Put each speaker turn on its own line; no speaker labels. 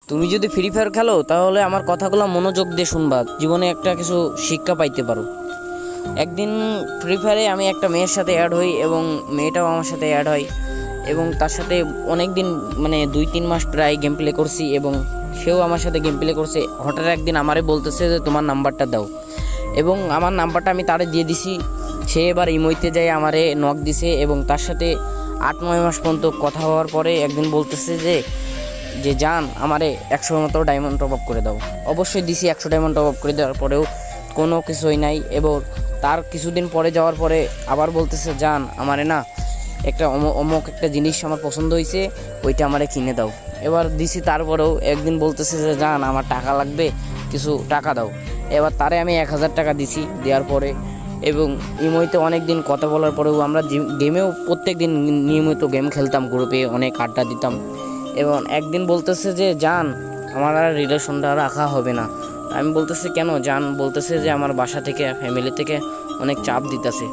তুমি যদি free fire খেলো তাহলে আমার কথাগুলো মনোযোগ দিয়ে শুনবা, জীবনে একটা কিছু শিক্ষা পাইতে পারো। একদিন ফ্রি ফায়ারে আমি একটা মেয়ের সাথে অ্যাড হই এবং মেয়েটাও আমার সাথে অ্যাড হয় এবং তার সাথে অনেক দিন মানে 2-3 মাস প্রায় গেম প্লে করছি এবং সেও আমার সাথে গেম প্লে করছে। হঠাৎ একদিন আমারে বলতেছে যে তোমার নাম্বারটা দাও, এবং আমার নাম্বারটা আমি তারে দিয়ে দিছি। সে এবার ইমোইতে যায় আমারে নক দিছে এবং তার সাথে 8-9 মাস পর্যন্ত কথা হওয়ার পরে একদিন বলতেছে যে যে জান আমারে 100 মতো ডায়মন্ড টপ আপ করে দাও। অবশ্যই দিছি, 100 ডায়মন্ড টপ আপ করে দেওয়ার পরেও কোনো কিছুই নাই। এবং তার কিছুদিন পরে যাওয়ার পরে আবার বলতেছে জান আমারে না একটা অমুক একটা জিনিস আমার পছন্দ হয়েছে, ওইটা আমারে কিনে দাও। এবার দিছি, তারপরেও একদিন বলতেছে যে জান আমার টাকা লাগবে, কিছু টাকা দাও। এবার তারে আমি 1000 টাকা দিছি। দেওয়ার পরে এবং ইমোতে অনেক দিন কথা বলার পরেও আমরা গেমেও প্রত্যেক দিন নিয়মিত গেম খেলতাম, গ্রুপে অনেক আড্ডা দিতাম। এবং একদিন বলতেছে যে জান আমার আর রিলেশনটা রাখা হবে না। আমি বলতেছি কেন? জান বলতেছে যে আমার বাসা থেকে ফ্যামিলি থেকে অনেক চাপ দিতেছে।